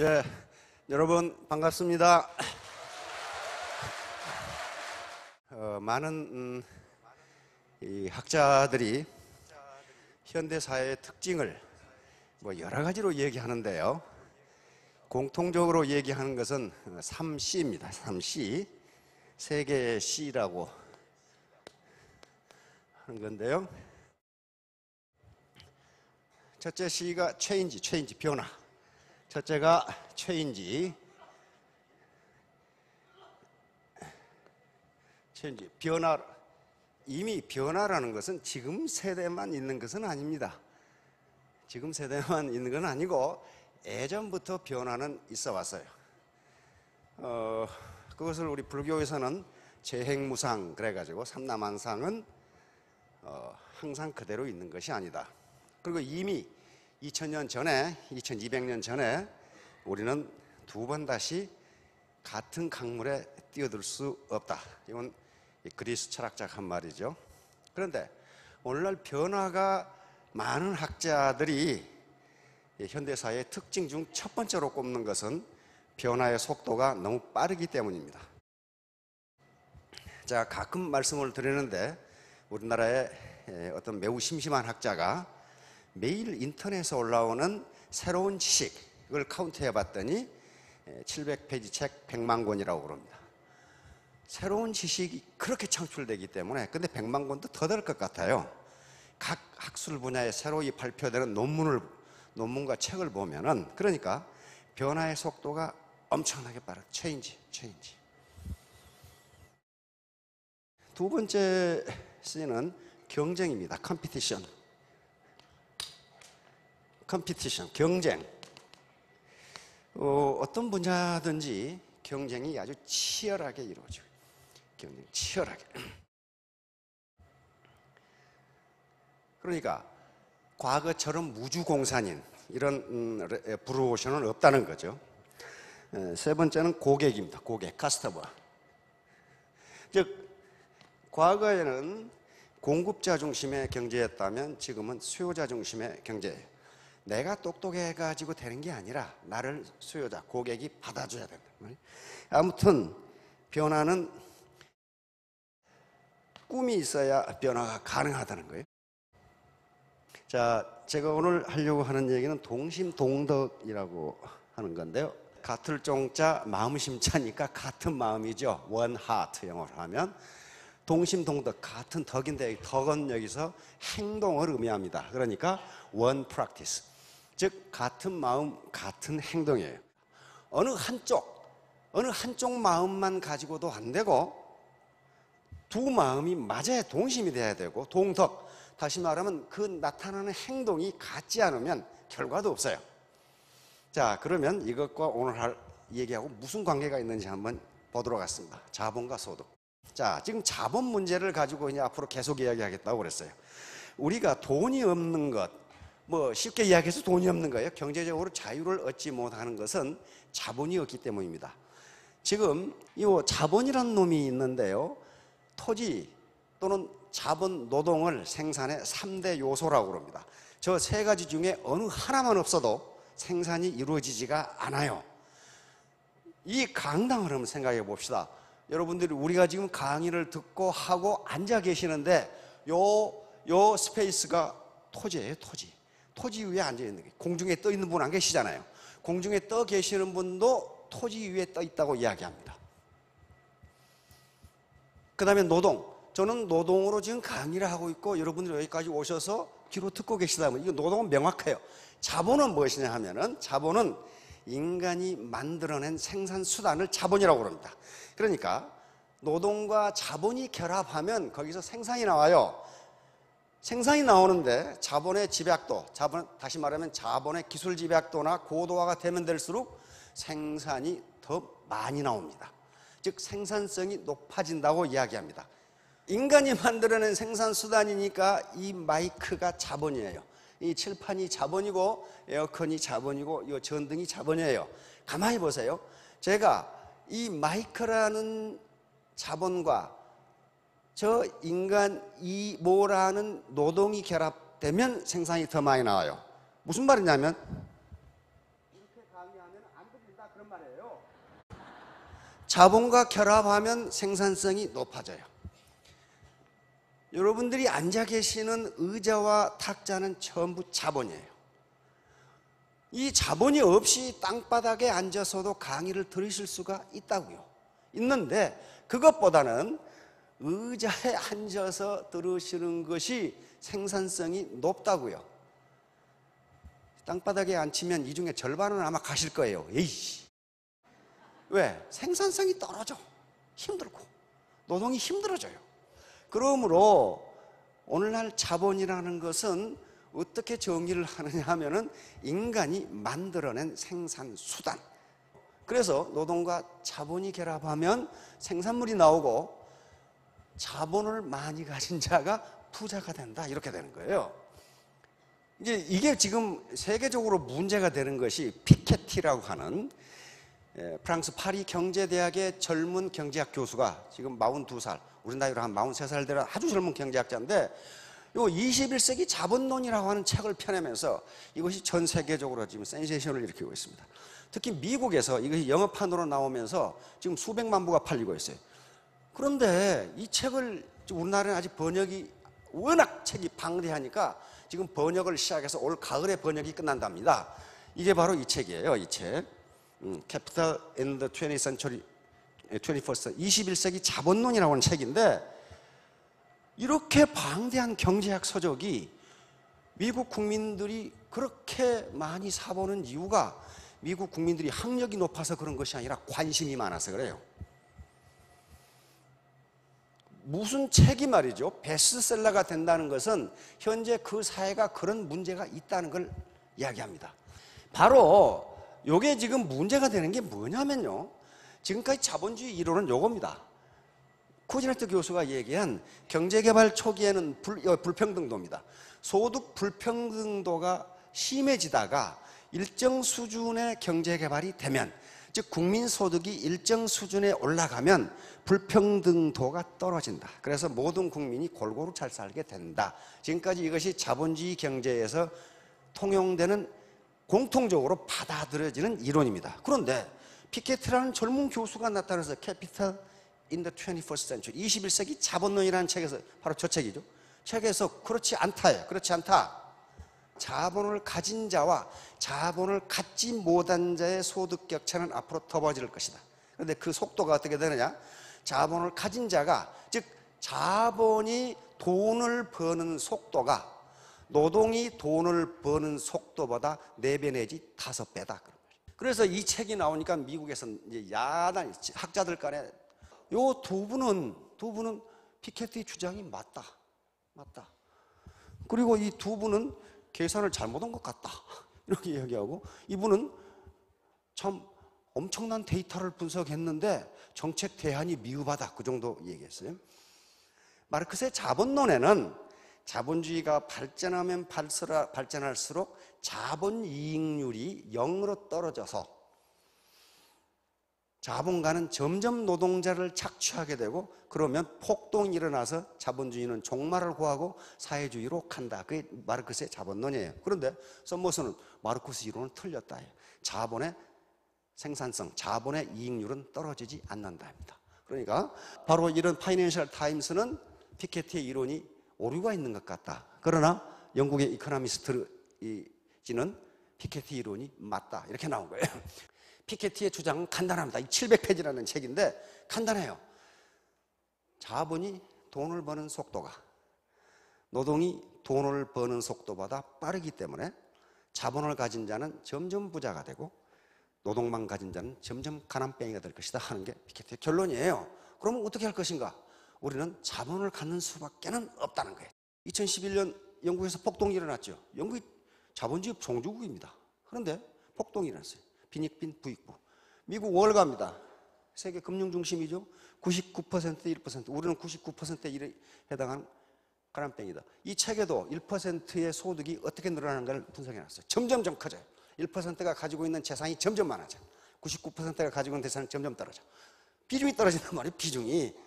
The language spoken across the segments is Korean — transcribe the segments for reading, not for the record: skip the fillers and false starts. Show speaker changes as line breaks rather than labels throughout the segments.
네, 여러분 반갑습니다. 많은 이 학자들이 현대 사회의 특징을 여러 가지로 얘기하는데요. 공통적으로 얘기하는 것은 3C입니다. 3C, 세 개의 C라고 하는 건데요. 첫째 C가 change, 변화. 첫째가 change, 변화. 이미 변화라는 것은 지금 세대만 있는 것은 아닙니다. 지금 세대만 있는 건 아니고 예전부터 변화는 있어 왔어요. 그것을 우리 불교에서는 재행무상 그래가지고 삼라만상은 항상 그대로 있는 것이 아니다. 그리고 이미 2000년 전에, 2200년 전에 우리는 두 번 다시 같은 강물에 뛰어들 수 없다. 이건 그리스 철학자가 한 말이죠. 그런데 오늘날 변화가 많은 학자들이 현대사회의 특징 중 첫 번째로 꼽는 것은 변화의 속도가 너무 빠르기 때문입니다. 자, 가끔 말씀을 드리는데 우리나라의 어떤 매우 심심한 학자가 매일 인터넷에 올라오는 새로운 지식을 카운트해 봤더니 700페이지 책 100만 권이라고 그럽니다. 새로운 지식이 그렇게 창출되기 때문에, 근데 100만 권도 더 될 것 같아요. 각 학술 분야에 새로이 발표되는 논문과 책을 보면은, 그러니까 변화의 속도가 엄청나게 빠르다. 체인지. 두 번째 C는 경쟁입니다. 컴피티션, 경쟁. 어떤 분야든지 경쟁이 아주 치열하게 이루어져요. 치열하게. 그러니까 과거처럼 무주공산인 이런 브루오션은 없다는 거죠. 세 번째는 고객입니다. 고객, 커스터머. 즉 과거에는 공급자 중심의 경제였다면 지금은 수요자 중심의 경제예요. 내가 똑똑해가지고 되는 게 아니라 나를 수요자, 고객이 받아줘야 된다. 아무튼 변화는 꿈이 있어야 변화가 가능하다는 거예요. 자, 제가 오늘 하려고 하는 얘기는 동심동덕이라고 하는 건데요. 같을 종자 마음심자니까 같은 마음이죠. One heart 영어로 하면. 동심동덕, 같은 덕인데 덕은 여기서 행동을 의미합니다. 그러니까 one practice, 즉 같은 마음, 같은 행동이에요. 어느 한쪽 마음만 가지고도 안 되고 두 마음이 맞아야 동심이 돼야 되고, 동덕, 다시 말하면 그 나타나는 행동이 같지 않으면 결과도 없어요. 자, 그러면 이것과 오늘 할 얘기하고 무슨 관계가 있는지 한번 보도록 하겠습니다. 자본과 소득. 자, 지금 자본 문제를 가지고 이제 앞으로 계속 이야기하겠다고 그랬어요. 우리가 돈이 없는 것, 쉽게 이야기해서 돈이 없는 거예요. 경제적으로 자유를 얻지 못하는 것은 자본이 없기 때문입니다. 지금 이 자본이라는 놈이 있는데요. 토지 또는 자본, 노동을 생산의 3대 요소라고 그럽니다. 저 세 가지 중에 어느 하나만 없어도 생산이 이루어지지가 않아요. 이 강당을 한번 생각해 봅시다. 여러분들이 우리가 지금 강의를 듣고 하고 앉아 계시는데 요 스페이스가 토지예요. 토지 위에 앉아 있는 게, 공중에 떠 있는 분 안 계시잖아요. 공중에 떠 계시는 분도 토지 위에 떠 있다고 이야기합니다. 그 다음에 노동. 저는 노동으로 지금 강의를 하고 있고 여러분들이 여기까지 오셔서 귀로 듣고 계시다면 이거 노동은 명확해요. 자본은 무엇이냐 하면은, 자본은 인간이 만들어낸 생산 수단을 자본이라고 합니다. 그러니까 노동과 자본이 결합하면 거기서 생산이 나와요. 생산이 나오는데 자본의 집약도, 다시 말하면 자본의 기술 집약도나 고도화가 되면 될수록 생산이 더 많이 나옵니다. 즉 생산성이 높아진다고 이야기합니다. 인간이 만들어낸 생산 수단이니까 이 마이크가 자본이에요. 이 칠판이 자본이고 에어컨이 자본이고 이 전등이 자본이에요. 가만히 보세요. 제가 이 마이크라는 자본과 저 인간 이모라는 노동이 결합되면 생산이 더 많이 나와요. 무슨 말이냐면 이렇게 강의하면 안 자본과 결합하면 생산성이 높아져요. 여러분들이 앉아 계시는 의자와 탁자는 전부 자본이에요. 이 자본이 없이 땅바닥에 앉아서도 강의를 들으실 수가 있다고요. 있는데 그것보다는 의자에 앉아서 들으시는 것이 생산성이 높다고요. 땅바닥에 앉히면 이 중에 절반은 아마 가실 거예요. 에이씨. 왜? 생산성이 떨어져. 힘들고 노동이 힘들어져요. 그러므로 오늘날 자본이라는 것은 어떻게 정의를 하느냐 하면은 인간이 만들어낸 생산수단. 그래서 노동과 자본이 결합하면 생산물이 나오고 자본을 많이 가진 자가 부자가 된다. 이렇게 되는 거예요. 이게 지금 세계적으로 문제가 되는 것이 피케티라고 하는 프랑스 파리 경제대학의 젊은 경제학 교수가 지금 42살, 우리 나이로 한 43살 되는 아주 젊은 경제학자인데 요 21세기 자본론이라고 하는 책을 펴내면서 이것이 전 세계적으로 지금 센세이션을 일으키고 있습니다. 특히 미국에서 이것이 영어판으로 나오면서 지금 수백만 부가 팔리고 있어요. 그런데 이 책을 우리나라는 아직 번역이 워낙 책이 방대하니까 지금 번역을 시작해서 올 가을에 번역이 끝난답니다. 이게 바로 이 책이에요. 이 책. Capital in the 20th Century, 21st, 21세기 자본론이라고 하는 책인데 이렇게 방대한 경제학 서적이 미국 국민들이 그렇게 많이 사보는 이유가 미국 국민들이 학력이 높아서 그런 것이 아니라 관심이 많아서 그래요. 무슨 책이 말이죠 베스트셀러가 된다는 것은 현재 그 사회가 그런 문제가 있다는 걸 이야기합니다. 바로 이게 지금 문제가 되는 게 뭐냐면요, 지금까지 자본주의 이론은 요겁니다. 쿠지네트 교수가 얘기한 경제개발 초기에는 불평등도입니다. 소득 불평등도가 심해지다가 일정 수준의 경제개발이 되면, 즉 국민소득이 일정 수준에 올라가면 불평등도가 떨어진다. 그래서 모든 국민이 골고루 잘 살게 된다. 지금까지 이것이 자본주의 경제에서 통용되는 공통적으로 받아들여지는 이론입니다. 그런데 피케티라는 젊은 교수가 나타나서 Capital in the 21st Century, 21세기 자본론이라는 책에서, 바로 저 책이죠. 책에서 그렇지 않다예요. 그렇지 않다. 자본을 가진 자와 자본을 갖지 못한 자의 소득 격차는 앞으로 더 벌어질 것이다. 그런데 그 속도가 어떻게 되느냐? 자본을 가진 자가, 즉 자본이 돈을 버는 속도가 노동이 돈을 버는 속도보다 4배 내지 5배다. 그래서 이 책이 나오니까 미국에서는 이제 야단, 학자들 간에 요 두 분은 피케티 주장이 맞다. 그리고 이 두 분은 계산을 잘못한 것 같다. 이렇게 이야기하고, 이분은 참 엄청난 데이터를 분석했는데 정책 대안이 미흡하다. 그 정도 얘기했어요. 마르크스의 자본론에는 자본주의가 발전하면 발전할수록 자본 이익률이 0으로 떨어져서 자본가는 점점 노동자를 착취하게 되고, 그러면 폭동이 일어나서 자본주의는 종말을 구하고 사회주의로 간다. 그게 마르크스의 자본론이에요. 그런데 썸머스는 마르크스 이론은 틀렸다. 자본의 생산성, 자본의 이익률은 떨어지지 않는다입니다. 그러니까 바로 이런 파이낸셜 타임스는 피케티의 이론이 오류가 있는 것 같다. 그러나 영국의 이코노미스트지는 피케티 이론이 맞다. 이렇게 나온 거예요. 피케티의 주장은 간단합니다. 700페이지라는 책인데 간단해요. 자본이 돈을 버는 속도가 노동이 돈을 버는 속도보다 빠르기 때문에 자본을 가진 자는 점점 부자가 되고 노동만 가진 자는 점점 가난뱅이가 될 것이다 하는 게 피케티의 결론이에요. 그러면 어떻게 할 것인가? 우리는 자본을 갖는 수밖에는 없다는 거예요. 2011년 영국에서 폭동이 일어났죠. 영국이 자본주의 종주국입니다. 그런데 폭동이 일어났어요. 빈익빈 부익부. 미국 월가입니다. 세계 금융 중심이죠. 99%대 1%. 우리는 99%에 1에 해당하는 가난뱅이다. 이 책에도 1%의 소득이 어떻게 늘어나는가를 분석해놨어요. 점점점 커져요. 1%가 가지고 있는 재산이 점점 많아져. 99%가 가지고 있는 재산은 점점 떨어져. 비중이 떨어진단 말이에요. 비중이.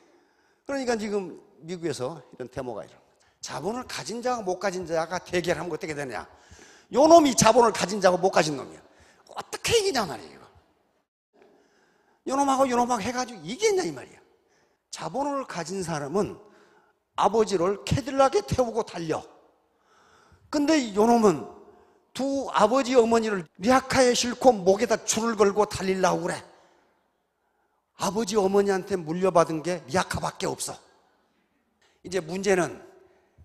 그러니까 지금 미국에서 이런 데모가 일어납니다. 자본을 가진 자와 못 가진 자가 대결하면 어떻게 되냐? 요 놈이 자본을 가진 자고 못 가진 놈이야. 어떻게 이기냐 말이에요. 요놈하고 요놈하고 해가지고 이겼냐 이 말이야. 자본을 가진 사람은 아버지를 캐딜락에 태우고 달려. 근데 요놈은 두 아버지 어머니를 리아카에 싣고 목에다 줄을 걸고 달리려고 그래. 아버지 어머니한테 물려받은 게 리아카밖에 없어. 이제 문제는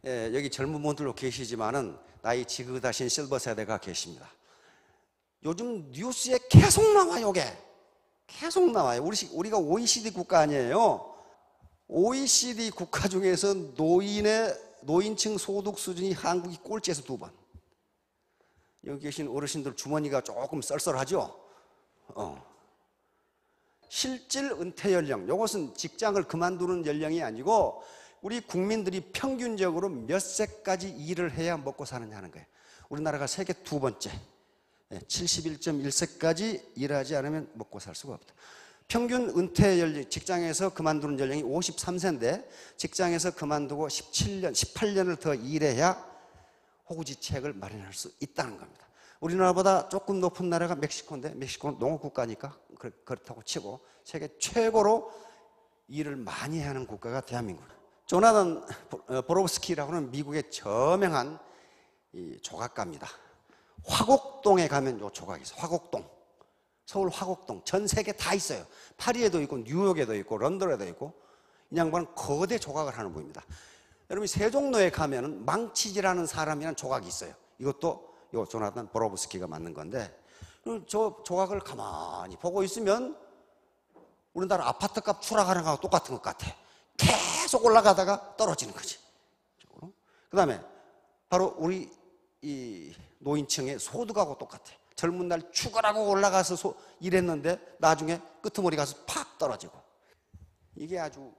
여기 젊은 분들도 계시지만은 나이 지긋하신 실버 세대가 계십니다. 요즘 뉴스에 계속 나와요. 이게 계속 나와요. 우리가 OECD 국가 아니에요. OECD 국가 중에서 노인층 소득 수준이 한국이 꼴찌에서 2번. 여기 계신 어르신들 주머니가 조금 썰썰하죠? 실질 은퇴 연령, 이것은 직장을 그만두는 연령이 아니고 우리 국민들이 평균적으로 몇 세까지 일을 해야 먹고 사느냐 하는 거예요. 우리나라가 세계 2번째, 71.1세까지 일하지 않으면 먹고 살 수가 없다. 평균 은퇴 연령, 직장에서 그만두는 연령이 53세인데 직장에서 그만두고 18년을 더 일해야 호구지책을 마련할 수 있다는 겁니다. 우리나라보다 조금 높은 나라가 멕시코인데 멕시코는 농업국가니까 그렇다고 치고 세계 최고로 일을 많이 하는 국가가 대한민국입니다. 조나단 보로브스키라고는 미국의 저명한 조각가입니다. 화곡동에 가면 요 조각이 있어요. 화곡동. 서울 화곡동. 전 세계 다 있어요. 파리에도 있고 뉴욕에도 있고 런던에도 있고 이 양반은 거대 조각을 하는 분입니다. 여러분 세종로에 가면 망치질하는 사람이라는 조각이 있어요. 이것도 요 조나단 보로브스키가 만든 건데 저 조각을 가만히 보고 있으면 우리나라 아파트값 추락하는 거하고 똑같은 것 같아. 계속 올라가다가 떨어지는 거지. 그 다음에 바로 우리 이 노인층의 소득하고 똑같아. 젊은 날 죽으라고 올라가서 일했는데 나중에 끄트머리 가서 팍 떨어지고. 이게 아주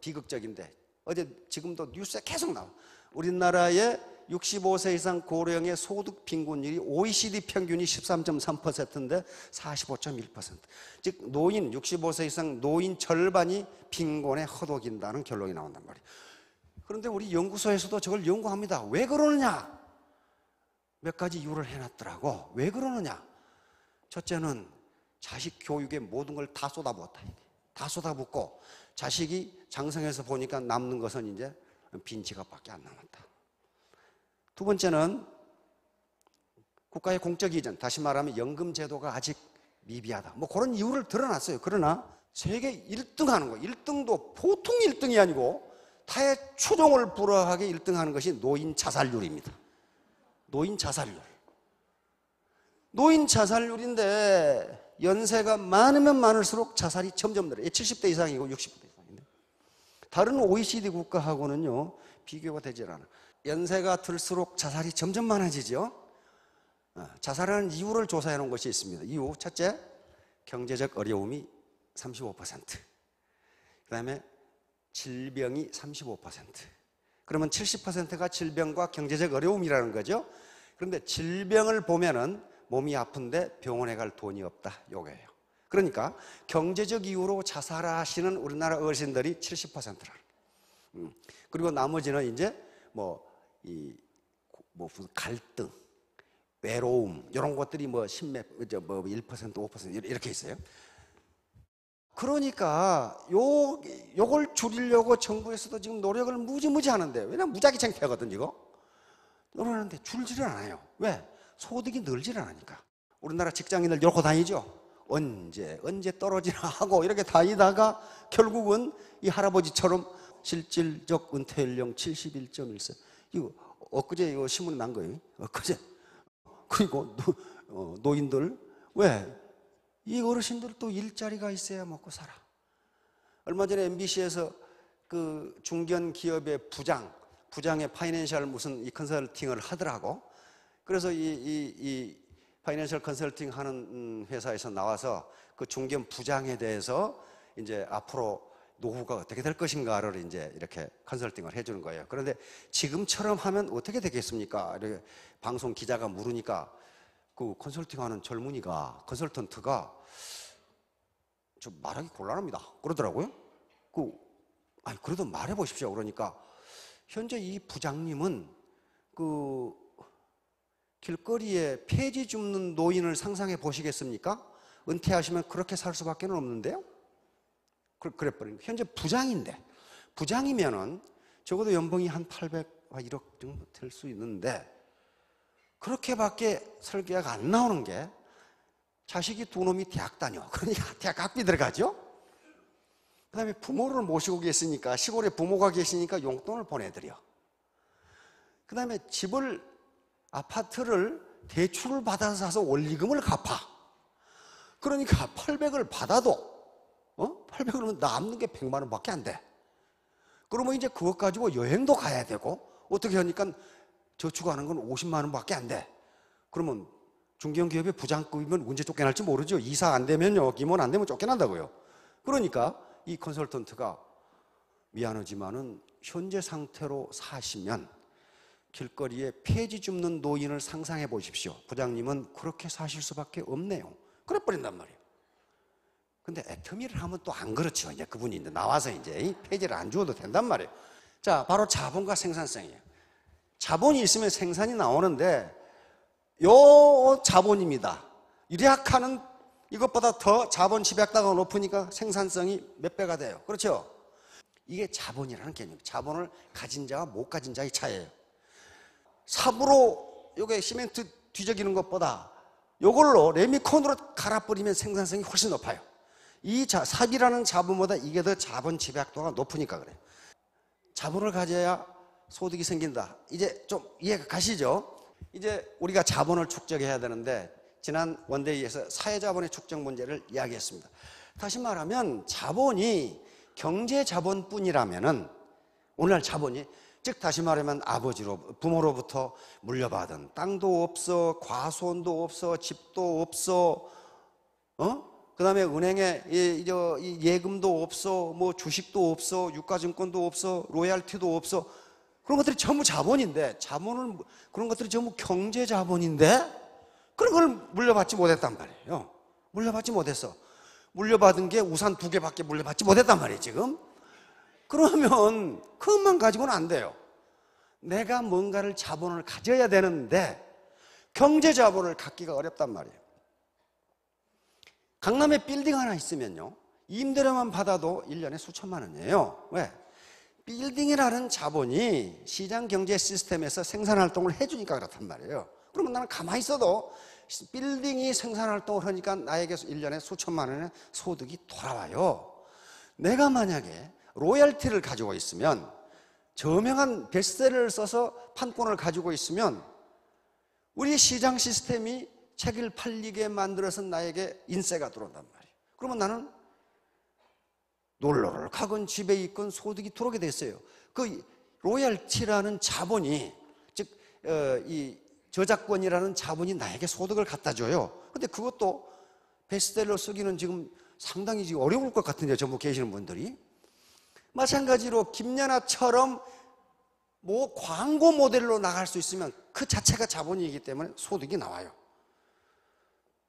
비극적인데 어제 지금도 뉴스에 계속 나와. 우리나라의 65세 이상 고령의 소득 빈곤율이 OECD 평균이 13.3%인데 45.1%. 즉 노인 65세 이상 노인 절반이 빈곤에 허덕인다는 결론이 나온단 말이에요. 그런데 우리 연구소에서도 저걸 연구합니다. 왜 그러느냐? 몇 가지 이유를 해놨더라고. 왜 그러느냐? 첫째는 자식 교육에 모든 걸 다 쏟아부었다. 다 쏟아붓고 자식이 장성해서 보니까 남는 것은 이제 빈 지갑밖에 안 남았다. 두 번째는 국가의 공적 이전, 다시 말하면 연금 제도가 아직 미비하다. 뭐 그런 이유를 드러났어요. 그러나 세계 1등 하는 거, 1등도 보통 1등이 아니고 타의 추종을 불허하게 1등 하는 것이 노인 자살률입니다. 노인 자살률. 노인 자살률인데 연세가 많으면 많을수록 자살이 점점 늘어요. 70대 이상이고 60대 이상인데 다른 OECD 국가하고는요 비교가 되질 않아요. 연세가 들수록 자살이 점점 많아지죠. 자살하는 이유를 조사해 놓은 것이 있습니다. 이유 첫째, 경제적 어려움이 35%, 그 다음에 질병이 35%. 그러면 70%가 질병과 경제적 어려움이라는 거죠. 그런데 질병을 보면은 몸이 아픈데 병원에 갈 돈이 없다, 요거예요. 그러니까 경제적 이유로 자살하시는 우리나라 어르신들이 70%라는. 그리고 나머지는 이제 무슨 갈등, 외로움 이런 것들이 뭐 1% 5% 이렇게 있어요. 그러니까 요걸 줄이려고 정부에서도 지금 노력을 무지무지 하는데, 왜냐면 무작위 창피하거든 이거. 노력하는데 줄지를 않아요. 왜? 소득이 늘지를 않으니까. 우리나라 직장인들 이러고 다니죠. 언제 떨어지나 하고 이렇게 다니다가 결국은 이 할아버지처럼 실질적 은퇴 연령 71.1세. 이거 엊그제 이거 신문에 난 거예요. 엊그제. 그리고 노인들 왜? 이 어르신들 또 일자리가 있어야 먹고 살아. 얼마 전에 MBC에서 그 중견 기업의 부장의 파이낸셜 무슨 이 컨설팅을 하더라고. 그래서 이 파이낸셜 컨설팅 하는 회사에서 나와서 그 중견 부장에 대해서 이제 앞으로 노후가 어떻게 될 것인가를 이제 이렇게 컨설팅을 해주는 거예요. 그런데 지금처럼 하면 어떻게 되겠습니까? 이렇게 방송 기자가 물으니까 그 컨설팅하는 젊은이가, 컨설턴트가 좀 말하기 곤란합니다 그러더라고요. 그래도 말해 보십시오. 그러니까 현재 이 부장님은 그 길거리에 폐지 줍는 노인을 상상해 보시겠습니까? 은퇴하시면 그렇게 살 수밖에 없는데요. 그래버린 거예요. 현재 부장인데, 부장이면은 적어도 연봉이 한 800, 1억 정도 될 수 있는데 그렇게밖에 설계가 안 나오는 게 자식이 두 놈이 대학 다녀. 그러니까 대학 학비 들어가죠. 그 다음에 부모를 모시고 계시니까, 시골에 부모가 계시니까 용돈을 보내드려. 그 다음에 집을, 아파트를 대출을 받아서 사서 원리금을 갚아. 그러니까 800을 받아도 800을 남는 게 100만 원밖에 안 돼. 그러면 이제 그것 가지고 여행도 가야 되고, 어떻게 하니까 저축하는 건 50만 원밖에 안 돼. 그러면 중견기업의 부장급이면 언제 쫓겨날지 모르죠. 이사 안 되면요, 임원 안 되면 쫓겨난다고요. 그러니까 이 컨설턴트가 미안하지만은 현재 상태로 사시면 길거리에 폐지 줍는 노인을 상상해 보십시오. 부장님은 그렇게 사실 수밖에 없네요. 그래 버린단 말이에요. 근데 애터미를 하면 또 안 그렇죠. 이제 그분이 이제 나와서 이제 폐지를 안 주어도 된단 말이에요. 자, 바로 자본과 생산성이에요. 자본이 있으면 생산이 나오는데, 요 자본입니다. 유리학하는 이것보다 더 자본 집약도가 높으니까 생산성이 몇 배가 돼요. 그렇죠? 이게 자본이라는 개념이에요. 자본을 가진 자와 못 가진 자의 차이예요. 삽으로 요게 시멘트 뒤적이는 것보다 요걸로 레미콘으로 갈아버리면 생산성이 훨씬 높아요. 이 삽이라는 자본보다 이게 더 자본 집약도가 높으니까 그래요. 자본을 가져야 소득이 생긴다. 이제 좀 이해가 가시죠? 이제 우리가 자본을 축적해야 되는데, 지난 원데이에서 사회자본의 축적 문제를 이야기했습니다. 다시 말하면 자본이 경제자본뿐이라면은, 오늘날 자본이, 즉 다시 말하면 아버지로, 부모로부터 물려받은 땅도 없어, 과수원도 없어, 집도 없어, 그 다음에 은행에 예금도 없어, 뭐 주식도 없어, 유가증권도 없어, 로얄티도 없어. 그런 것들이 전부 자본인데, 그런 것들이 전부 경제자본인데, 그런 걸 물려받지 못했단 말이에요. 물려받지 못했어. 물려받은 게 우산 2개밖에 물려받지 못했단 말이에요, 지금. 그러면 그것만 가지고는 안 돼요. 내가 뭔가를 자본을 가져야 되는데, 경제자본을 갖기가 어렵단 말이에요. 강남에 빌딩 하나 있으면요, 임대료만 받아도 1년에 수천만 원이에요. 왜? 빌딩이라는 자본이 시장 경제 시스템에서 생산활동을 해주니까 그렇단 말이에요. 그러면 나는 가만히 있어도 빌딩이 생산활동을 하니까 나에게 1년에 수천만 원의 소득이 돌아와요. 내가 만약에 로열티를 가지고 있으면, 저명한 베스트셀러를 써서 판권을 가지고 있으면, 우리 시장 시스템이 책을 팔리게 만들어서 나에게 인세가 들어온단 말이에요. 그러면 나는 놀러를 가건 집에 있건 소득이 들어오게 됐어요. 그 로열티라는 자본이, 즉 이 저작권이라는 자본이 나에게 소득을 갖다 줘요. 근데 그것도 베스트셀러 쓰기는 지금 상당히 지금 어려울 것 같은데요, 전부 계시는 분들이. 마찬가지로 김연아처럼 뭐 광고 모델로 나갈 수 있으면 그 자체가 자본이기 때문에 소득이 나와요.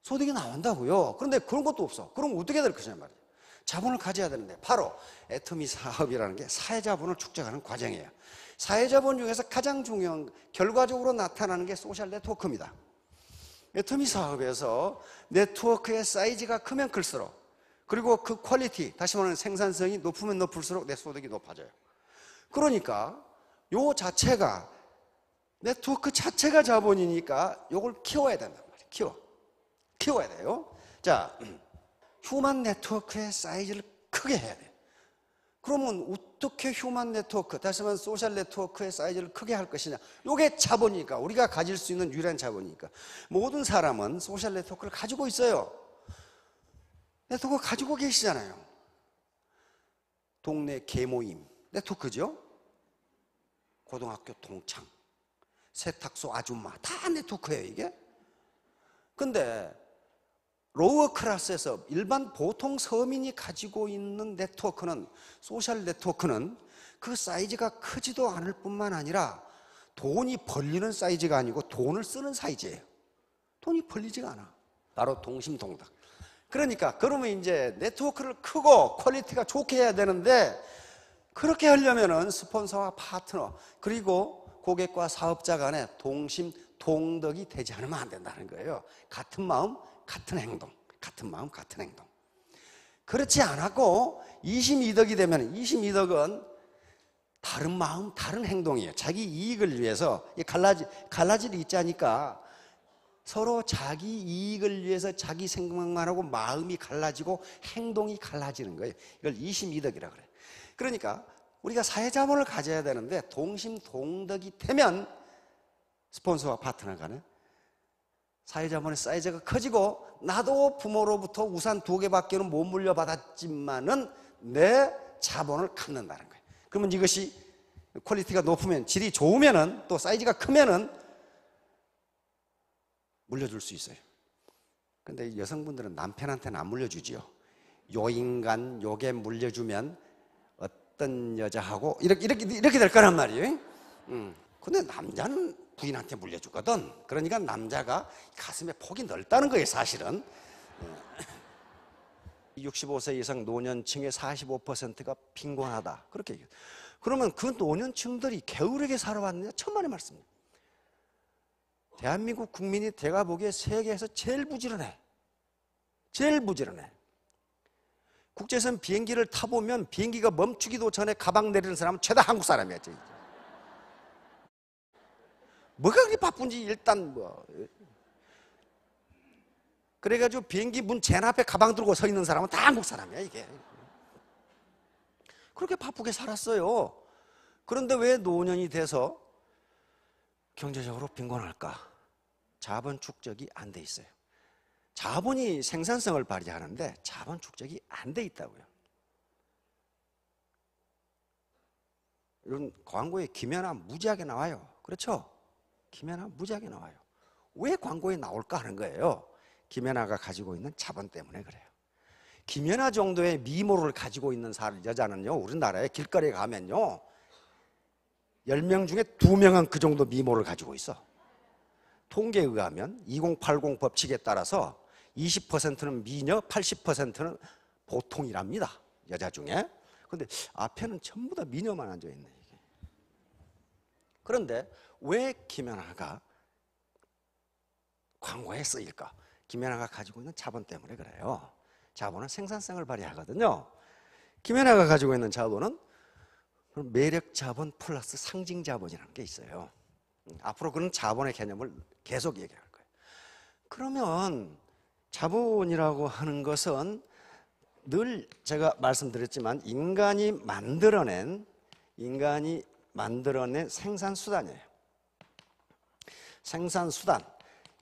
소득이 나온다고요. 그런데 그런 것도 없어. 그럼 어떻게 될 것이냐 말이에요. 자본을 가져야 되는데, 바로 애터미 사업이라는 게 사회자본을 축적하는 과정이에요. 사회자본 중에서 가장 중요한, 결과적으로 나타나는 게 소셜 네트워크입니다. 애터미 사업에서 네트워크의 사이즈가 크면 클수록, 그리고 그 퀄리티, 다시 말하면 생산성이 높으면 높을수록 내 소득이 높아져요. 그러니까 요 자체가, 네트워크 자체가 자본이니까 요걸 키워야 된단 말이에요. 키워야 돼요. 자, 휴먼 네트워크의 사이즈를 크게 해야 돼요. 그러면 어떻게 휴먼 네트워크, 다시 말하면 소셜 네트워크의 사이즈를 크게 할 것이냐. 요게 자본이니까, 우리가 가질 수 있는 유일한 자본이니까. 모든 사람은 소셜 네트워크를 가지고 있어요. 네트워크 가지고 계시잖아요. 동네 계모임 네트워크죠. 고등학교 동창, 세탁소 아줌마, 다 네트워크예요, 이게. 근데 로어 클래스에서 일반 보통 서민이 가지고 있는 네트워크는, 소셜 네트워크는 그 사이즈가 크지도 않을 뿐만 아니라 돈이 벌리는 사이즈가 아니고 돈을 쓰는 사이즈예요. 돈이 벌리지가 않아. 바로 동심동덕. 그러니까 그러면 이제 네트워크를 크고 퀄리티가 좋게 해야 되는데, 그렇게 하려면은 스폰서와 파트너, 그리고 고객과 사업자 간에 동심 동덕이 되지 않으면 안 된다는 거예요. 같은 마음, 같은 행동, 같은 마음, 같은 행동. 그렇지 않았고 22덕이 되면 22덕은 다른 마음, 다른 행동이에요. 자기 이익을 위해서 갈라질 있자니까 서로 자기 이익을 위해서 자기 생각만 하고 마음이 갈라지고 행동이 갈라지는 거예요. 이걸 22덕이라고 그래요. 그러니까 우리가 사회자본을 가져야 되는데 동심동덕이 되면 스폰서와 파트너 간에 사회자본의 사이즈가 커지고 나도 부모로부터 우산 2개밖에는 못 물려받았지만은 내 자본을 갖는다는 거예요. 그러면 이것이 퀄리티가 높으면, 질이 좋으면은, 또 사이즈가 크면은 물려줄 수 있어요. 근데 여성분들은 남편한테는 안 물려주지요. 요 인간 요게 물려주면 어떤 여자하고 이렇게 될 거란 말이에요. 근데 남자는 부인한테 물려주거든. 그러니까 남자가 가슴에 폭이 넓다는 거예요, 사실은. 65세 이상 노년층의 45%가 빈곤하다. 그렇게 얘기해요. 그러면 그 노년층들이 게으르게 살아왔느냐? 천만의 말씀입니다. 대한민국 국민이 제가 보기에 세계에서 제일 부지런해. 제일 부지런해. 국제선 비행기를 타보면 비행기가 멈추기도 전에 가방 내리는 사람은 죄다 한국 사람이야. 뭐가 그렇게 바쁜지 일단 그래가지고 비행기 문 제나 앞에 가방 들고 서 있는 사람은 다 한국 사람이야, 이게. 그렇게 바쁘게 살았어요. 그런데 왜 노년이 돼서 경제적으로 빈곤할까? 자본 축적이 안 돼 있어요. 자본이 생산성을 발휘하는데 자본 축적이 안 돼 있다고요. 이런 광고에 김연아 무지하게 나와요. 그렇죠? 김연아 무지하게 나와요. 왜 광고에 나올까 하는 거예요. 김연아가 가지고 있는 자본 때문에 그래요. 김연아 정도의 미모를 가지고 있는 여자는요, 우리나라에 길거리에 가면요 10명 중에 2명은 그 정도 미모를 가지고 있어. 통계에 의하면 2080 법칙에 따라서 20%는 미녀, 80%는 보통이랍니다, 여자 중에. 그런데 앞에는 전부 다 미녀만 앉아있네, 이게. 그런데 왜 김연아가 광고에 쓰일까? 김연아가 가지고 있는 자본 때문에 그래요. 자본은 생산성을 발휘하거든요. 김연아가 가지고 있는 자본은 매력 자본 플러스 상징 자본이라는 게 있어요. 앞으로 그런 자본의 개념을 계속 얘기할 거예요. 그러면 자본이라고 하는 것은 늘 제가 말씀드렸지만 인간이 만들어낸 생산수단이에요. 생산수단.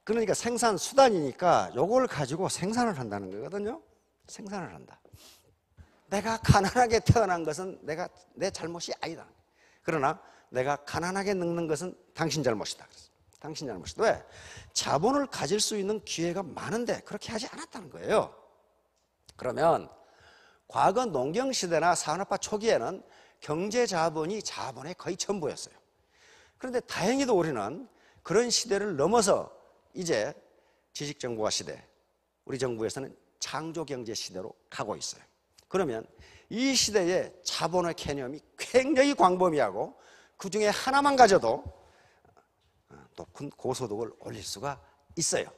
그러니까 생산수단이니까 요걸 가지고 생산을 한다는 거거든요. 생산을 한다. 내가 가난하게 태어난 것은 내 잘못이 아니다. 그러나 내가 가난하게 늙는 것은 당신 잘못이다. 당신 잘못이다. 왜? 자본을 가질 수 있는 기회가 많은데 그렇게 하지 않았다는 거예요. 그러면 과거 농경시대나 산업화 초기에는 경제자본이 자본의 거의 전부였어요. 그런데 다행히도 우리는 그런 시대를 넘어서 이제 지식정보화 시대, 우리 정부에서는 창조경제 시대로 가고 있어요. 그러면 이 시대에 자본의 개념이 굉장히 광범위하고 그 중에 하나만 가져도 높은 고소득을 올릴 수가 있어요.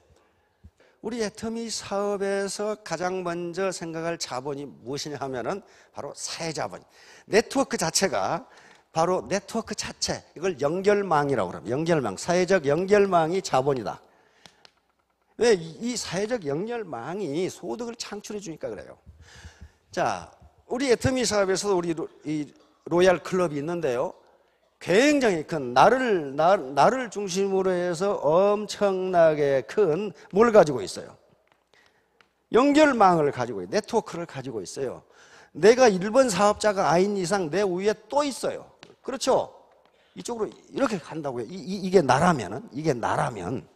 우리 애터미 사업에서 가장 먼저 생각할 자본이 무엇이냐 하면은 바로 사회자본. 네트워크 자체가 바로 네트워크 자체, 이걸 연결망이라고 그럽니다. 연결망, 사회적 연결망이 자본이다. 왜? 이 사회적 연결망이 소득을 창출해 주니까 그래요. 자, 우리 애터미 사업에서 우리 이 로얄 클럽이 있는데요. 굉장히 큰 나를 중심으로 해서 엄청나게 큰 뭘 가지고 있어요? 연결망을 가지고 있어요. 네트워크를 가지고 있어요. 내가 1번 사업자가 아닌 이상 내 위에 또 있어요. 그렇죠? 이쪽으로 이렇게 간다고요. 이게 나라면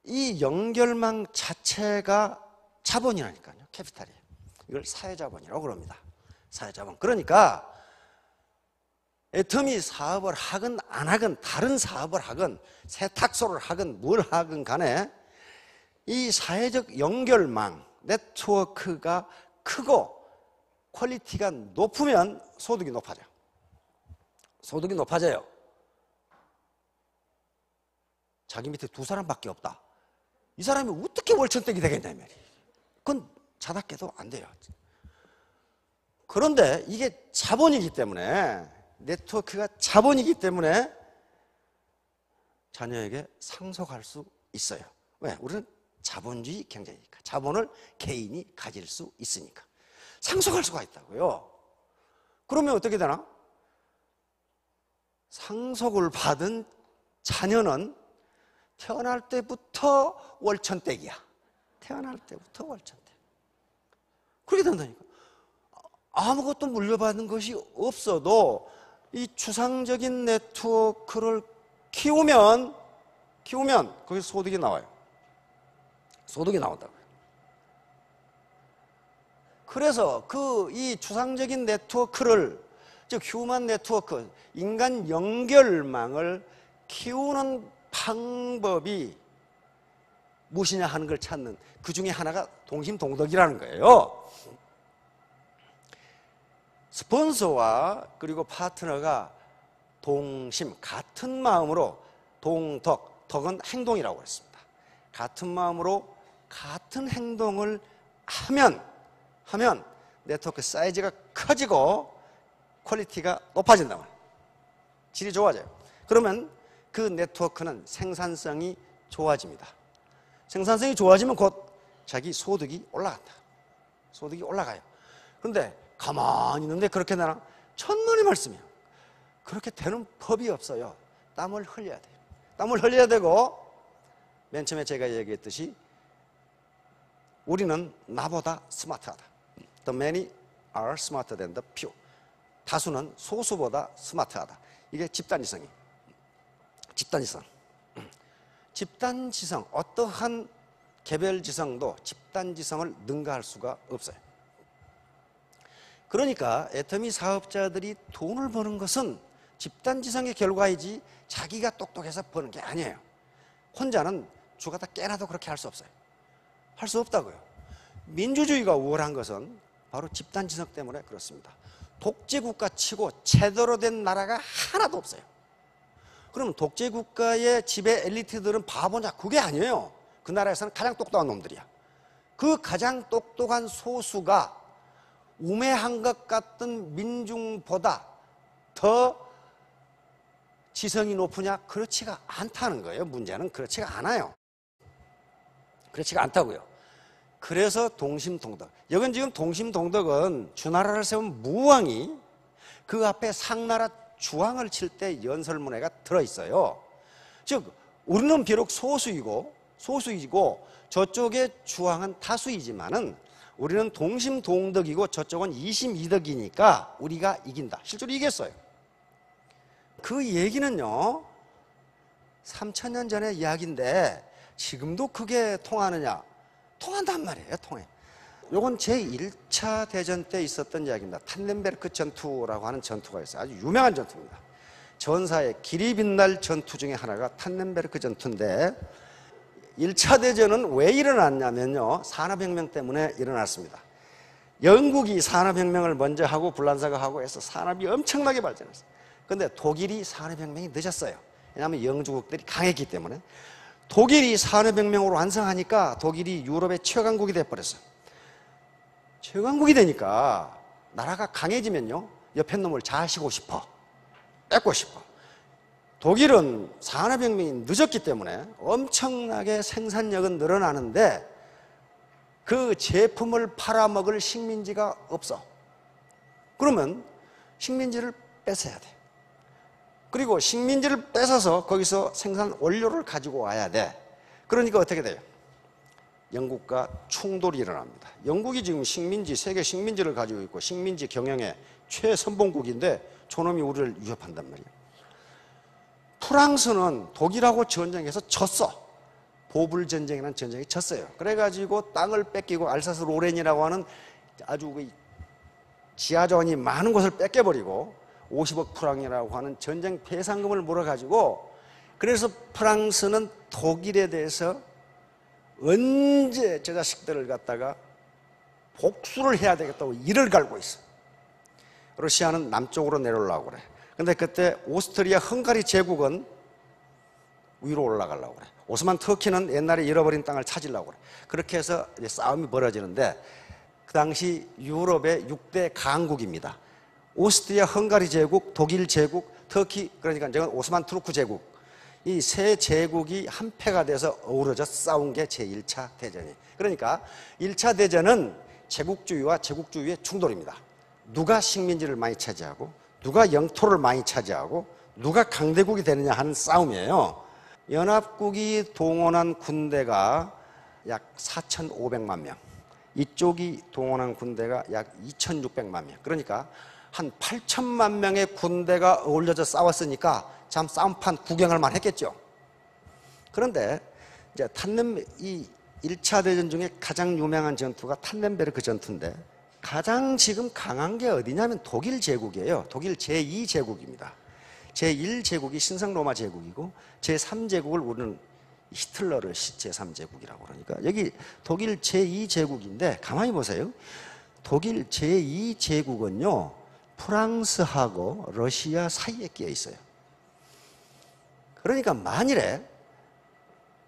이 연결망 자체가 자본이라니까요. 캐피탈이에요. 이걸 사회자본이라고 그럽니다. 사회자본. 그러니까 애터미 사업을 하건 안 하건, 다른 사업을 하건, 세탁소를 하건 뭘 하건 간에 이 사회적 연결망, 네트워크가 크고 퀄리티가 높으면 소득이 높아져요. 소득이 높아져요. 자기 밑에 2사람밖에 없다. 이 사람이 어떻게 월천댁이 되겠냐 말이에요. 그건 자다 깨도 안 돼요. 그런데 이게 자본이기 때문에, 네트워크가 자본이기 때문에 자녀에게 상속할 수 있어요. 왜? 우리는 자본주의 경제니까. 자본을 개인이 가질 수 있으니까 상속할 수가 있다고요. 그러면 어떻게 되나? 상속을 받은 자녀는 태어날 때부터 월천댁이야. 태어날 때부터 월천댁. 그렇게 된다니까. 아무것도 물려받은 것이 없어도 이 추상적인 네트워크를 키우면 거기서 소득이 나와요. 소득이 나온다고요. 그래서 이 추상적인 네트워크를, 즉 휴먼 네트워크, 인간 연결망을 키우는 방법이 무엇이냐 하는 걸 찾는 그 중에 하나가 동심동덕이라는 거예요. 스폰서와 그리고 파트너가 동심, 같은 마음으로 동덕, 덕은 행동이라고 했습니다. 같은 마음으로 같은 행동을 하면 네트워크 사이즈가 커지고 퀄리티가 높아진다고, 질이 좋아져요. 그러면 그 네트워크는 생산성이 좋아집니다. 생산성이 좋아지면 곧 자기 소득이 올라간다. 소득이 올라가요. 그런데 가만히 있는데 그렇게 되나? 천만의 말씀이에요. 그렇게 되는 법이 없어요. 땀을 흘려야 돼요. 땀을 흘려야 되고, 맨 처음에 제가 얘기했듯이 우리는 나보다 스마트하다. The many are smarter than the few. 다수는 소수보다 스마트하다. 이게 집단지성이에요. 집단지성. 집단지성, 어떠한 개별지성도 집단지성을 능가할 수가 없어요. 그러니까 애터미 사업자들이 돈을 버는 것은 집단지성의 결과이지 자기가 똑똑해서 버는 게 아니에요. 혼자는 죽었다 깨나도 그렇게 할 수 없어요. 할 수 없다고요. 민주주의가 우월한 것은 바로 집단지성 때문에 그렇습니다. 독재국가 치고 제대로 된 나라가 하나도 없어요. 그러면 독재국가의 지배 엘리트들은 바보냐? 그게 아니에요. 그 나라에서는 가장 똑똑한 놈들이야. 그 가장 똑똑한 소수가 우매한 것 같은 민중보다 더 지성이 높으냐? 그렇지가 않다는 거예요. 문제는 그렇지가 않아요. 그렇지가 않다고요. 그래서 동심동덕. 여긴 지금 동심동덕은 주나라를 세운 무왕이 그 앞에 상나라 주왕을 칠 때 연설문회가 들어있어요. 즉 우리는 비록 소수이고 저쪽의 주왕은 다수이지만은 우리는 동심동덕이고 저쪽은 이심이덕이니까 우리가 이긴다. 실제로 이겼어요. 그 얘기는요 3000년 전의 이야기인데 지금도 그게 통하느냐? 통한단 말이에요. 통해. 요건 제1차 대전 때 있었던 이야기입니다. 탄넨베르크 전투라고 하는 전투가 있어요. 아주 유명한 전투입니다. 전사의 길이 빛날 전투 중에 하나가 탄넨베르크 전투인데 1차 대전은 왜 일어났냐면요 산업혁명 때문에 일어났습니다. 영국이 산업혁명을 먼저 하고 불란사가 하고 해서 산업이 엄청나게 발전했어요. 그런데 독일이 산업혁명이 늦었어요. 왜냐하면 영주국들이 강했기 때문에. 독일이 산업혁명으로 완성하니까 독일이 유럽의 최강국이 돼버렸어요. 최강국이 되니까 나라가 강해지면요 옆에 놈을 자시고 싶어, 뺏고 싶어. 독일은 산업혁명이 늦었기 때문에 엄청나게 생산력은 늘어나는데 그 제품을 팔아먹을 식민지가 없어. 그러면 식민지를 뺏어야 돼. 그리고 식민지를 뺏어서 거기서 생산 원료를 가지고 와야 돼. 그러니까 어떻게 돼요? 영국과 충돌이 일어납니다. 영국이 지금 세계 식민지를 가지고 있고 식민지 경영의 최선봉국인데 저놈이 우리를 위협한단 말이에요. 프랑스는 독일하고 전쟁에서 졌어. 보불전쟁이라는 전쟁에 졌어요. 그래가지고 땅을 뺏기고 알사스 로렌이라고 하는 아주 지하자원이 많은 곳을 뺏겨버리고 50억 프랑이라고 하는 전쟁 배상금을 물어가지고 그래서 프랑스는 독일에 대해서 언제 저 자식들을 갖다가 복수를 해야 되겠다고 이를 갈고 있어. 러시아는 남쪽으로 내려오려고 그래. 근데 그때 오스트리아 헝가리 제국은 위로 올라가려고 그래. 오스만 터키는 옛날에 잃어버린 땅을 찾으려고 그래. 그렇게 해서 이제 싸움이 벌어지는데 그 당시 유럽의 6대 강국입니다. 오스트리아 헝가리 제국, 독일 제국, 터키, 그러니까 이제 오스만 투르크 제국, 이 세 제국이 한패가 돼서 어우러져 싸운 게 제1차 대전이에요. 그러니까 1차 대전은 제국주의와 제국주의의 충돌입니다. 누가 식민지를 많이 차지하고 누가 영토를 많이 차지하고 누가 강대국이 되느냐 하는 싸움이에요. 연합국이 동원한 군대가 약 4,500만 명, 이쪽이 동원한 군대가 약 2,600만 명, 그러니까 한 8천만 명의 군대가 어울려져 싸웠으니까 참 싸움판 구경할 만 했겠죠. 그런데 이제 이 1차 대전 중에 가장 유명한 전투가 탄넨베르크 전투인데, 가장 지금 강한 게 어디냐면 독일 제국이에요. 독일 제2제국입니다. 제1제국이 신성로마 제국이고 제3제국을 우리는 히틀러를 제3제국이라고 그러니까 여기 독일 제2제국인데, 가만히 보세요. 독일 제2제국은요 프랑스하고 러시아 사이에 끼어 있어요. 그러니까 만일에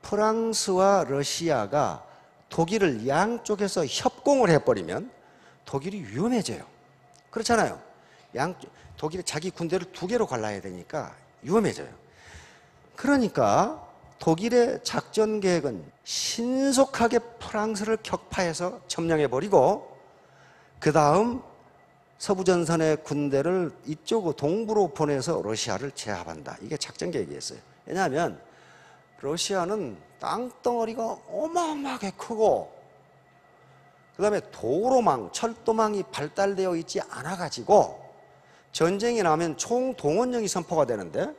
프랑스와 러시아가 독일을 양쪽에서 협공을 해버리면 독일이 위험해져요. 그렇잖아요. 독일이 자기 군대를 2개로 갈라야 되니까 위험해져요. 그러니까 독일의 작전 계획은 신속하게 프랑스를 격파해서 점령해버리고 그 다음 서부전선의 군대를 이쪽 동부로 보내서 러시아를 제압한다. 이게 작전 계획이었어요. 왜냐하면 러시아는 땅덩어리가 어마어마하게 크고 그 다음에 도로망, 철도망이 발달되어 있지 않아가지고 전쟁이 나면 총 동원령이 선포가 되는데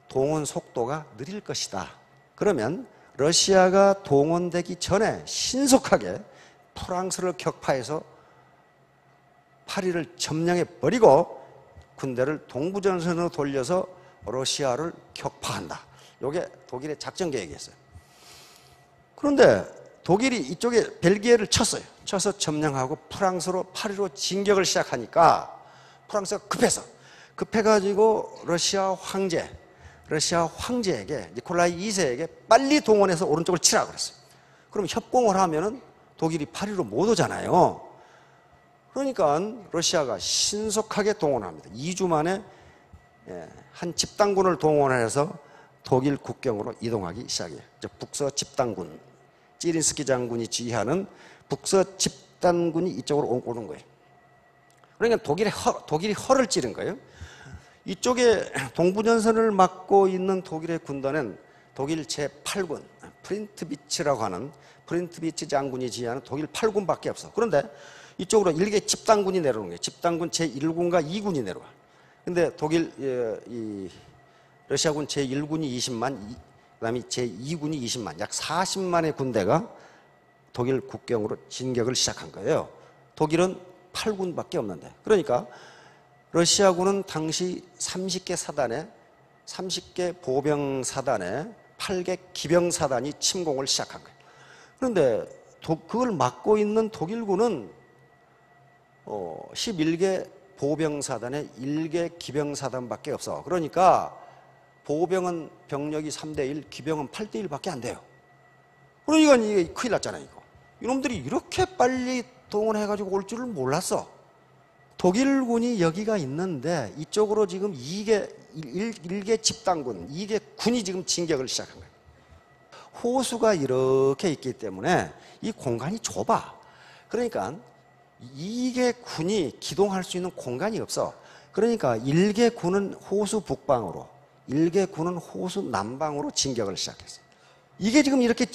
동원 속도가 느릴 것이다. 그러면 러시아가 동원되기 전에 신속하게 프랑스를 격파해서 파리를 점령해버리고 군대를 동부전선으로 돌려서 러시아를 격파한다. 이게 독일의 작전 계획이었어요. 그런데 독일이 이쪽에 벨기에를 쳤어요. 쳐서 점령하고 프랑스로 파리로 진격을 시작하니까 프랑스가 급해가지고 러시아 황제에게, 니콜라이 2세에게 빨리 동원해서 오른쪽을 치라고 그랬어요. 그럼 협공을 하면은 독일이 파리로 못 오잖아요. 그러니까 러시아가 신속하게 동원합니다. 2주 만에 한 집단군을 동원해서 독일 국경으로 이동하기 시작해요. 북서 집단군, 찌린스키 장군이 지휘하는 북서 집단군이 이쪽으로 오는 거예요. 그러니까 독일이 허를 찌른 거예요. 이쪽에 동부전선을 맡고 있는 독일의 군단은 독일 제8군, 프린트비츠라고 하는 프린트비츠 장군이 지휘하는 독일 8군밖에 없어. 그런데 이쪽으로 일개 집단군이 내려오는 거예요. 집단군 제1군과 2군이 내려와. 근데 독일, 러시아군 제1군이 20만, 그 다음에 제2군이 20만, 약 40만의 군대가 독일 국경으로 진격을 시작한 거예요. 독일은 8군밖에 없는데. 그러니까 러시아군은 당시 30개 사단에, 30개 보병 사단에 8개 기병 사단이 침공을 시작한 거예요. 그런데 그걸 막고 있는 독일군은 11개 보병 사단에 1개 기병 사단밖에 없어. 그러니까 보병은 병력이 3대1, 기병은 8대1밖에 안 돼요. 그러니까 이게 큰일 났잖아요, 이거. 이놈들이 이렇게 빨리 동원해가지고 올 줄을 몰랐어. 독일군이 여기가 있는데 이쪽으로 지금 1개 집단군, 2개 군이 지금 진격을 시작한 거예요. 호수가 이렇게 있기 때문에 이 공간이 좁아. 그러니까 2개 군이 기동할 수 있는 공간이 없어. 그러니까 1개 군은 호수 북방으로, 1개 군은 호수 남방으로 진격을 시작했어요. 이게 지금 이렇게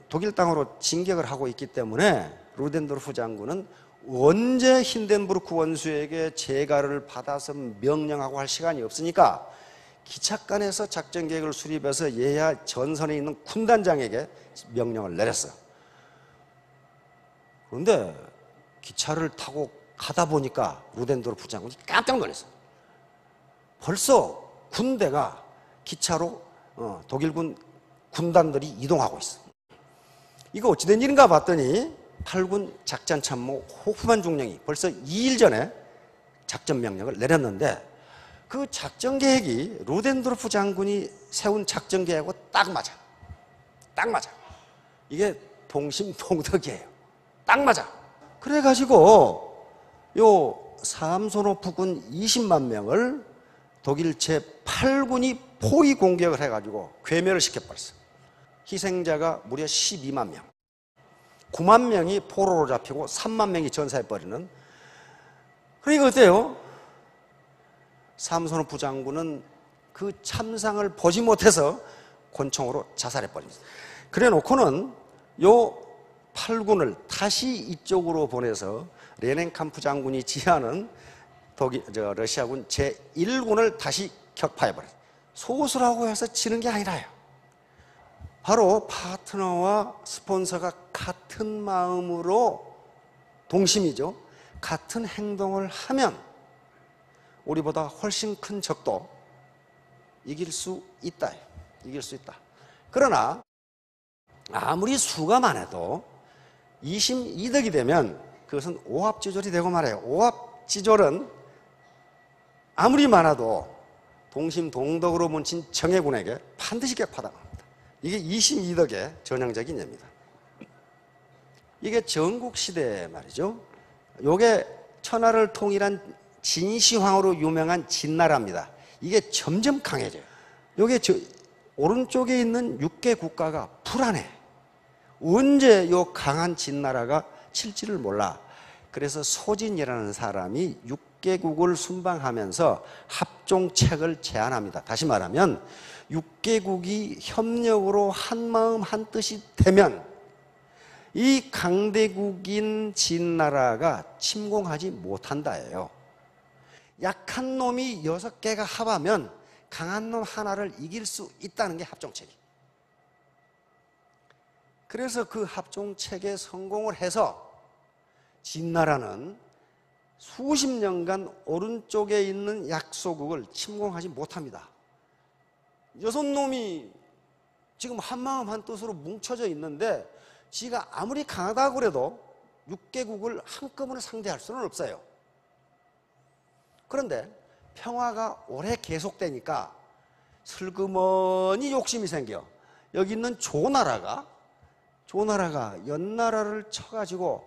독일 땅으로 진격을 하고 있기 때문에 루덴도르프 장군은 언제 힌덴부르크 원수에게 재가를 받아서 명령하고 할 시간이 없으니까 기착관에서 작전 계획을 수립해서 예하 전선에 있는 군단장에게 명령을 내렸어요. 그런데 기차를 타고 가다 보니까 루덴도르프 장군이 깜짝 놀랐어요. 벌써 군대가 기차로 독일군 군단들이 이동하고 있어. 이거 어찌된 일인가 봤더니 8군 작전참모 호프만 중령이 벌써 2일 전에 작전 명령을 내렸는데 그 작전 계획이 루덴도르프 장군이 세운 작전 계획하고 딱 맞아. 딱 맞아. 이게 동심동덕이에요. 딱 맞아. 그래가지고 요 삼소노프군 20만 명을 독일 제8군이 포위 공격을 해가지고 괴멸을 시켜버렸어. 희생자가 무려 12만 명. 9만 명이 포로로 잡히고 3만 명이 전사해버리는. 그러니까 어때요? 삼소노프 장군은 그 참상을 보지 못해서 권총으로 자살해버립니다. 그래 놓고는 요 8군을 다시 이쪽으로 보내서 레넨캄프 장군이 지휘하는 러시아군 제1군을 다시 격파해버려요. 소수라고 해서 지는 게 아니라요. 바로 파트너와 스폰서가 같은 마음으로 동심이죠. 같은 행동을 하면 우리보다 훨씬 큰 적도 이길 수 있다. 이길 수 있다. 그러나 아무리 수가 많아도 이심이득이 되면 그것은 오합지졸이 되고 말아요. 오합지졸은 아무리 많아도 동심동덕으로 뭉친 정예군에게 반드시 격파당합니다. 이게 이심이득의 전형적인 예입니다. 이게 전국시대 말이죠. 이게 천하를 통일한 진시황으로 유명한 진나라입니다. 이게 점점 강해져요. 이게 오른쪽에 있는 6개 국가가 불안해. 언제 이 강한 진나라가 칠지를 몰라. 그래서 소진이라는 사람이 6개국을 순방하면서 합종책을 제안합니다. 다시 말하면 6개국이 협력으로 한마음 한뜻이 되면 이 강대국인 진나라가 침공하지 못한다예요. 약한 놈이 6개가 합하면 강한 놈 하나를 이길 수 있다는 게 합종책이. 그래서 그 합종책에 성공을 해서 진나라는 수십 년간 오른쪽에 있는 약소국을 침공하지 못합니다. 6놈이 지금 한마음 한뜻으로 뭉쳐져 있는데 지가 아무리 강하다고 그래도 6개국을 한꺼번에 상대할 수는 없어요. 그런데 평화가 오래 계속되니까 슬그머니 욕심이 생겨. 여기 있는 조나라가 연나라를 쳐가지고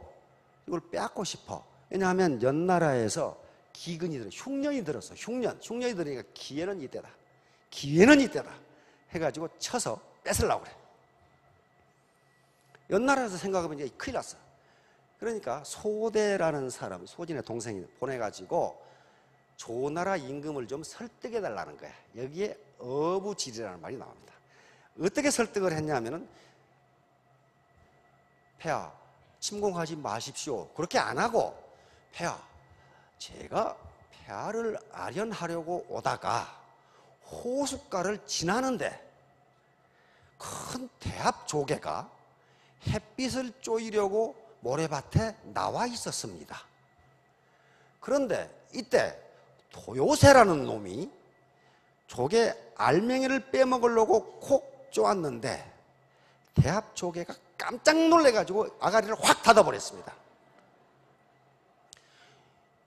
이걸 빼앗고 싶어. 왜냐하면 연나라에서 기근이 들어, 흉년이 들었어. 흉년이 들으니까 기회는 이때다 해가지고 쳐서 뺏으려고 그래. 연나라에서 생각해보면 이제 큰일 났어. 그러니까 소대라는 사람, 소진의 동생이 보내가지고 조나라 임금을 좀 설득해달라는 거야. 여기에 어부지리라는 말이 나옵니다. 어떻게 설득을 했냐면은 폐하, 침공하지 마십시오. 그렇게 안 하고, 폐하, 제가 폐하를 아련하려고 오다가 호숫가를 지나는데 큰 대합 조개가 햇빛을 쬐이려고 모래밭에 나와 있었습니다. 그런데 이때 도요새라는 놈이 조개 알맹이를 빼먹으려고 콕 쪼았는데 대합 조개가 깜짝 놀래가지고 아가리를 확 닫아버렸습니다.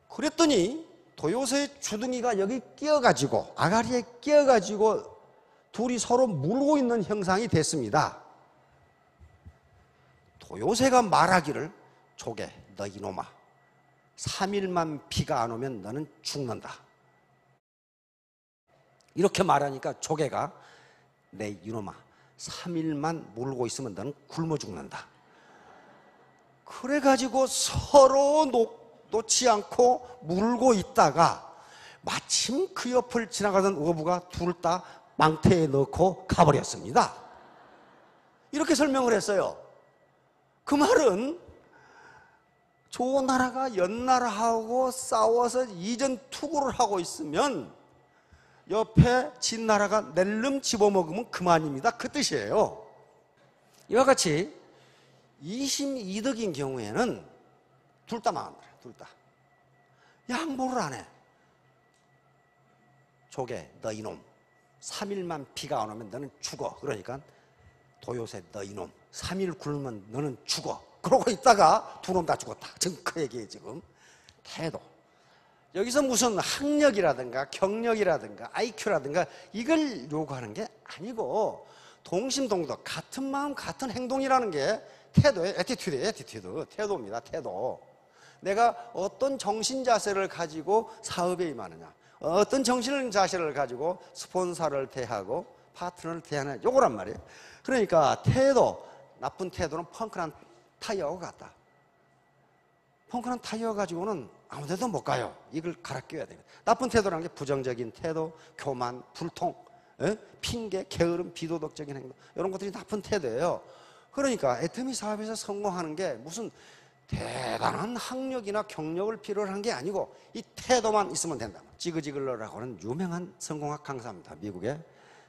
그랬더니 도요새의 주둥이가 여기 끼어가지고 아가리에 끼어가지고 둘이 서로 물고 있는 형상이 됐습니다. 도요새가 말하기를 조개 너 이놈아 3일만 비가 안 오면 너는 죽는다. 이렇게 말하니까 조개가 내 이놈아 3일만 물고 있으면 너는 굶어 죽는다. 그래가지고 서로 놓지 않고 물고 있다가 마침 그 옆을 지나가던 어부가 둘 다 망태에 넣고 가버렸습니다. 이렇게 설명을 했어요. 그 말은 조나라가 연나라하고 싸워서 이전 투구를 하고 있으면 옆에 진나라가 낼름 집어먹으면 그만입니다. 그 뜻이에요. 이와 같이 이심이득인 경우에는 둘 다 망한다. 둘 다. 양보를 안 해. 조개 너 이놈 3일만 비가 안 오면 너는 죽어. 그러니까 도요새 너 이놈 3일 굶으면 너는 죽어. 그러고 있다가 두 놈 다 죽었다. 지금 그 얘기예요. 지금 태도. 여기서 무슨 학력이라든가 경력이라든가 IQ라든가 이걸 요구하는 게 아니고 동심동덕, 같은 마음 같은 행동이라는 게 태도예요. 애티튜드, 태도입니다. 태도. 내가 어떤 정신 자세를 가지고 사업에 임하느냐, 어떤 정신 자세를 가지고 스폰서를 대하고 파트너를 대하느냐, 요거란 말이에요. 그러니까 태도, 나쁜 태도는 펑크난 타이어와 같다. 펑크난 타이어 가지고는 아무 데도 못 가요. 이걸 갈아 껴야 됩니다. 나쁜 태도라는 게 부정적인 태도, 교만, 불통, 핑계, 게으름, 비도덕적인 행동, 이런 것들이 나쁜 태도예요. 그러니까 애터미 사업에서 성공하는 게 무슨 대단한 학력이나 경력을 필요로 한 게 아니고 이 태도만 있으면 된다. 지그지글러라고 하는 유명한 성공학 강사입니다. 미국에.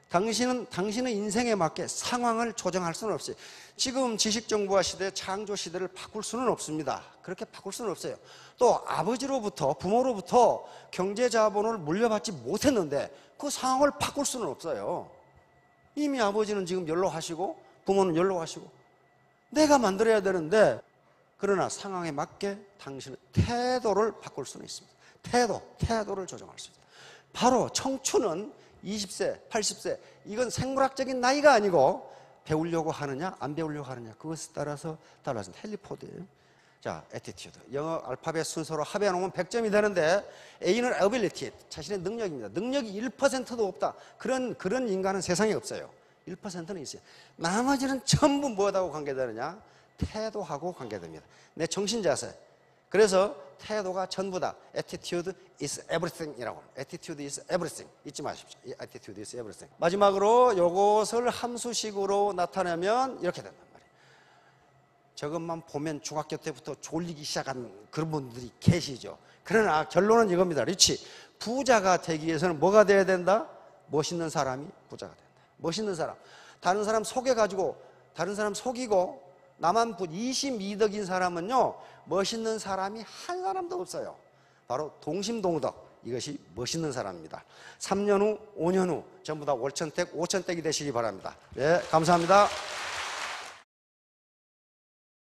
당신의 인생에 맞게 상황을 조정할 수는 없어요. 지금 지식정보화 시대, 창조 시대를 바꿀 수는 없습니다. 그렇게 바꿀 수는 없어요. 또 아버지로부터, 부모로부터 경제자본을 물려받지 못했는데 그 상황을 바꿀 수는 없어요. 이미 아버지는 지금 연로하시고 부모는 연로하시고 내가 만들어야 되는데, 그러나 상황에 맞게 당신의 태도를 바꿀 수는 있습니다. 태도를 조정할 수 있습니다. 바로 청춘은 20세, 80세, 이건 생물학적인 나이가 아니고 배우려고 하느냐 안 배우려고 하느냐, 그것에 따라서 달라진다. 헨리 포드예요. 자, 애티튜드, 영어 알파벳 순서로 합해 놓으면 100점이 되는데 A는 ability, 자신의 능력입니다. 능력이 1%도 없다, 그런 인간은 세상에 없어요. 1%는 있어요. 나머지는 전부 뭐하고 관계되느냐, 태도하고 관계됩니다. 내 정신 자세. 그래서 태도가 전부다. Attitude is everything이라고 합니다. Attitude is everything. 잊지 마십시오. Attitude is everything. 마지막으로 이것을 함수식으로 나타내면 이렇게 된단 말이에요. 저것만 보면 중학교 때부터 졸리기 시작한 그런 분들이 계시죠. 그러나 결론은 이겁니다. 리치, 부자가 되기 위해서는 뭐가 돼야 된다? 멋있는 사람이 부자가 된다. 멋있는 사람. 다른 사람 속여가지고, 다른 사람 속이고 나만 22덕인 사람은요, 멋있는 사람이 한 사람도 없어요. 바로 동심동덕, 이것이 멋있는 사람입니다. 3년 후, 5년 후 전부 다 월천택, 오천택이 되시기 바랍니다. 네, 감사합니다.